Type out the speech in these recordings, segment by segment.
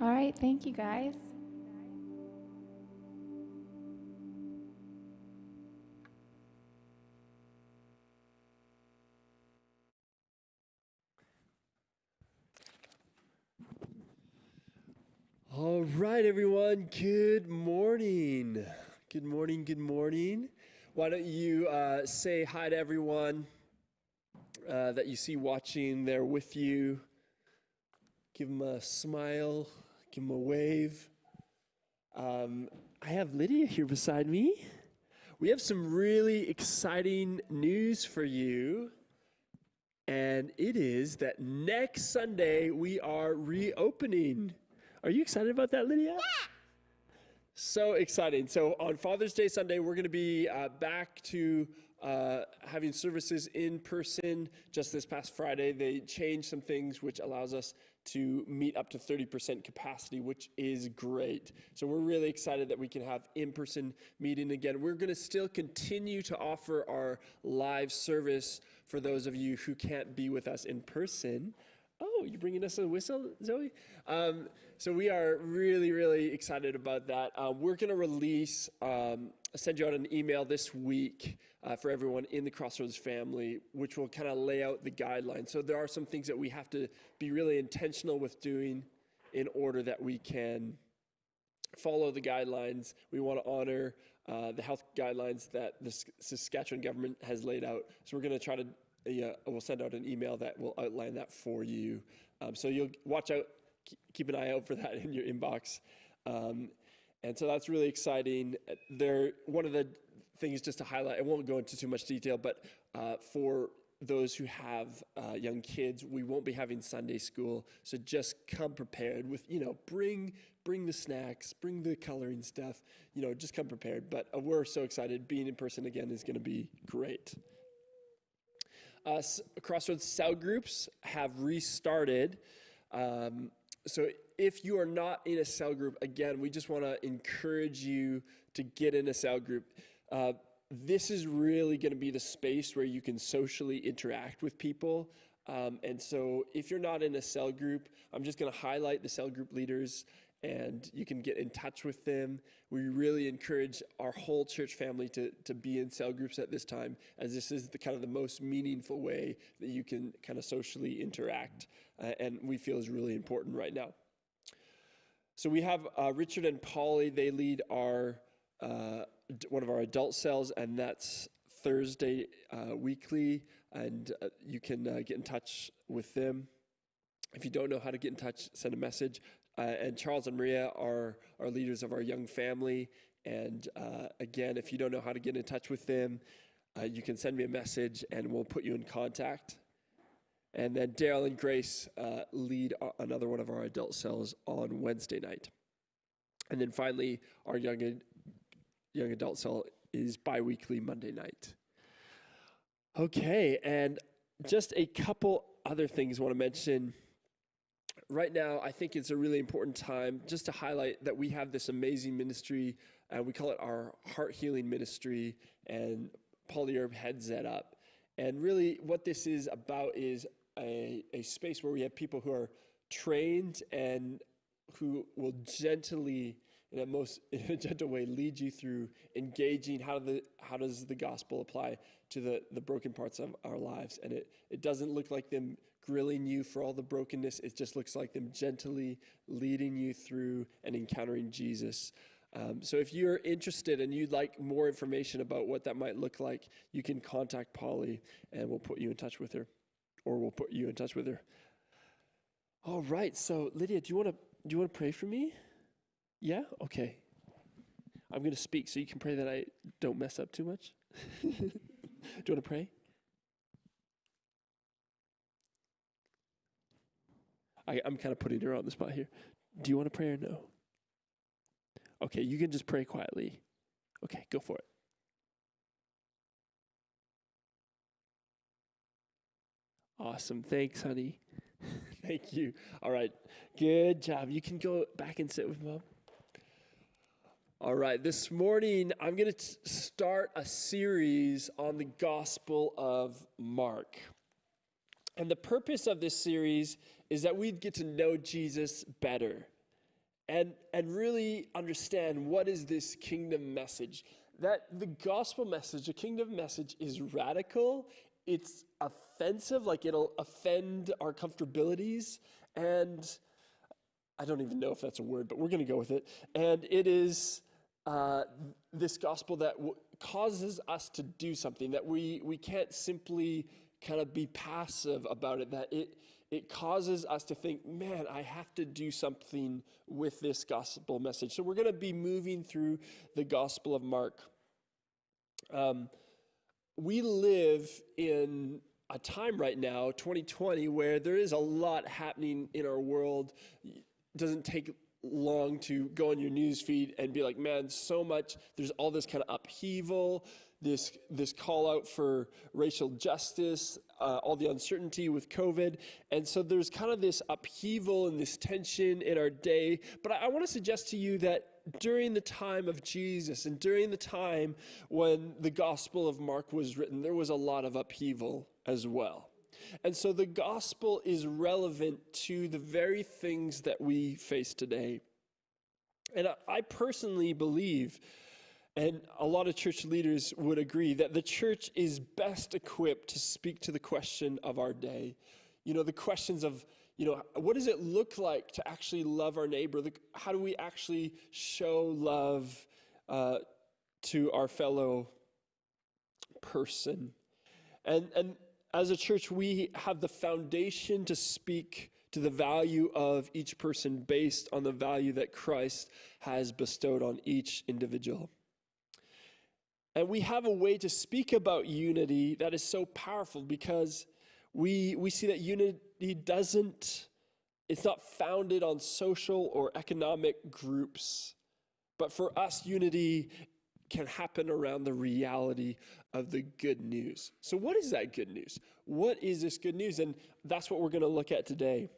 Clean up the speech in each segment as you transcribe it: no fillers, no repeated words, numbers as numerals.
All right, thank you guys. All right, everyone. Good morning. Good morning. Good morning. Why don't you say hi to everyone that you see watching there with you? Give them a smile. Give them a wave. I have Lydia here beside me. We have some really exciting news for you. And it is that next Sunday we are reopening. Are you excited about that, Lydia? Yeah. So exciting. So on Father's Day Sunday, we're going to be back to having services in person. Just this past Friday, they changed some things, which allows us to meet up to 30% capacity, which is great. So we're really excited that we can have in-person meeting again. We're going to still continue to offer our live service for those of you who can't be with us in person. Oh, you're bringing us a whistle, Zoe? So we are really, really excited about that. We're going to release, send you out an email this week for everyone in the Crossroads family, which will kind of lay out the guidelines. So there are some things that we have to be really intentional with doing in order that we can follow the guidelines. We want to honor the health guidelines that the Saskatchewan government has laid out. So we're going to try to we'll send out an email that will outline that for you. So you'll watch out, keep an eye out for that in your inbox. And so that's really exciting. One of the things just to highlight, I won't go into too much detail, but for those who have young kids, we won't be having Sunday school. So just come prepared with, bring the snacks, bring the coloring stuff, just come prepared. But we're so excited. Being in person again is going to be great. Crossroads cell groups have restarted. So if you are not in a cell group, again, we just want to encourage you to get in a cell group. This is really going to be the space where you can socially interact with people. And so if you're not in a cell group, I'm just going to highlight the cell group leaders and you can get in touch with them. We really encourage our whole church family to be in cell groups at this time, as this is the most meaningful way that you can kind of socially interact, and we feel is really important right now. So we have Richard and Polly. They lead our one of our adult cells, and that's Thursday weekly, and you can get in touch with them. If you don't know how to get in touch, send a message. And Charles and Maria are leaders of our young family. And again, if you don't know how to get in touch with them, you can send me a message and we'll put you in contact. And then Daryl and Grace lead another one of our adult cells on Wednesday night. And then finally, our young adult cell is bi-weekly Monday night. Okay, and just a couple other things I want to mention. Right now, I think it's a really important time just to highlight that we have this amazing ministry, and we call it our Heart Healing Ministry, and Polly Herb heads that up. And really what this is about is a space where we have people who are trained and who will gently, in a gentle way, lead you through engaging how does the gospel apply to the broken parts of our lives. And it doesn't look like them grilling you for all the brokenness. It just looks like them gently leading you through and encountering Jesus. So if you're interested and you'd like more information about what that might look like, you can contact Polly and we'll put you in touch with her, or we'll put you in touch with her. All right. So Lydia, do you want to pray for me? Yeah? Okay. I'm going to speak so you can pray that I don't mess up too much. Do you want to pray? I'm kind of putting her on the spot here. Do you want to pray or no? Okay, you can just pray quietly. Okay, go for it. Awesome. Thanks, honey. Thank you. All right. Good job. You can go back and sit with Mom. All right. This morning, I'm going to start a series on the Gospel of Mark. And the purpose of this series is that we'd get to know Jesus better. and really understand what is this kingdom message. That the gospel message, the kingdom message is radical, it's offensive, like it'll offend our comfortabilities, and I don't even know if that's a word, but we're going to go with it. And it is this gospel that causes us to do something, that we can't simply kind of be passive about it, that it causes us to think, man, I have to do something with this gospel message. So we're going to be moving through the Gospel of Mark. We live in a time right now, 2020, where there is a lot happening in our world. It doesn't take long to go on your news feed and be like, man, so much, there's all this kind of upheaval, this call out for racial justice, all the uncertainty with COVID. And so there's kind of this upheaval and this tension in our day. But I want to suggest to you that during the time of Jesus and during the time when the Gospel of Mark was written, there was a lot of upheaval as well. And so the gospel is relevant to the very things that we face today. And I personally believe, and a lot of church leaders would agree, that the church is best equipped to speak to the question of our day. The questions of, what does it look like to actually love our neighbor? How do we actually show love to our fellow person? And as a church, we have the foundation to speak to the value of each person based on the value that Christ has bestowed on each individual. And we have a way to speak about unity that is so powerful because we see that unity it's not founded on social or economic groups. But for us, unity can happen around the reality of the good news. So what is that good news? What is this good news? And that's what we're going to look at today.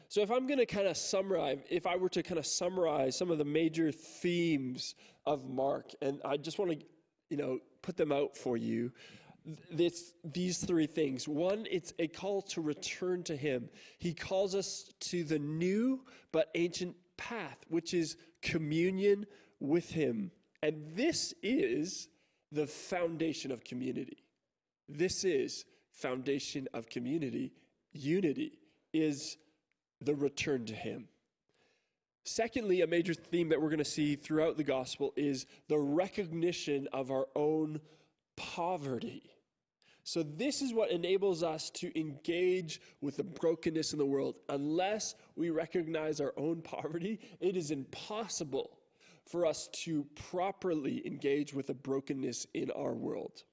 So if I'm going to kind of summarize, if I were to kind of summarize some of the major themes of Mark, and I just want to, put them out for you, these three things. One, it's a call to return to him. He calls us to the new but ancient path, which is communion with him. And this is the foundation of community. This is foundation of community. Unity is the return to him. Secondly, a major theme that we're going to see throughout the gospel is the recognition of our own poverty. So this is what enables us to engage with the brokenness in the world. Unless we recognize our own poverty, it is impossible for us to properly engage with the brokenness in our world.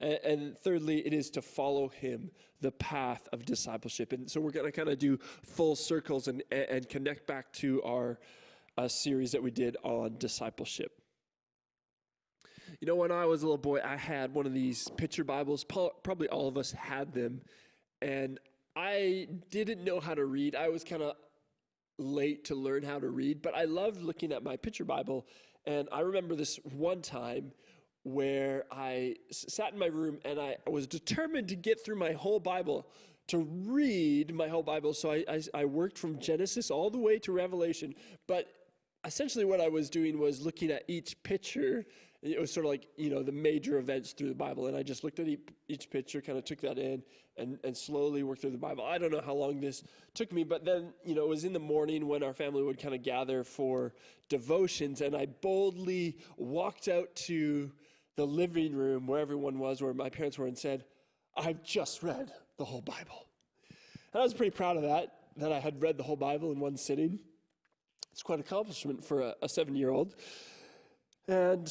And thirdly, it is to follow him, the path of discipleship. And so we're going to kind of do full circles and connect back to our series that we did on discipleship. When I was a little boy, I had one of these picture Bibles. Probably all of us had them. And I didn't know how to read. I was kind of late to learn how to read, but I loved looking at my picture Bible. And I remember this one time where I sat in my room and I was determined to get through my whole Bible, to read my whole Bible. So I worked from Genesis all the way to Revelation. But essentially what I was doing was looking at each picture. It was sort of like, the major events through the Bible. And I just looked at each picture, kind of took that in and slowly worked through the Bible. I don't know how long this took me, but then, it was in the morning when our family would kind of gather for devotions. And I boldly walked out to the living room where everyone was, where my parents were, and said, I've just read the whole Bible. And I was pretty proud of that I had read the whole Bible in one sitting. It's quite an accomplishment for a 7-year-old. And,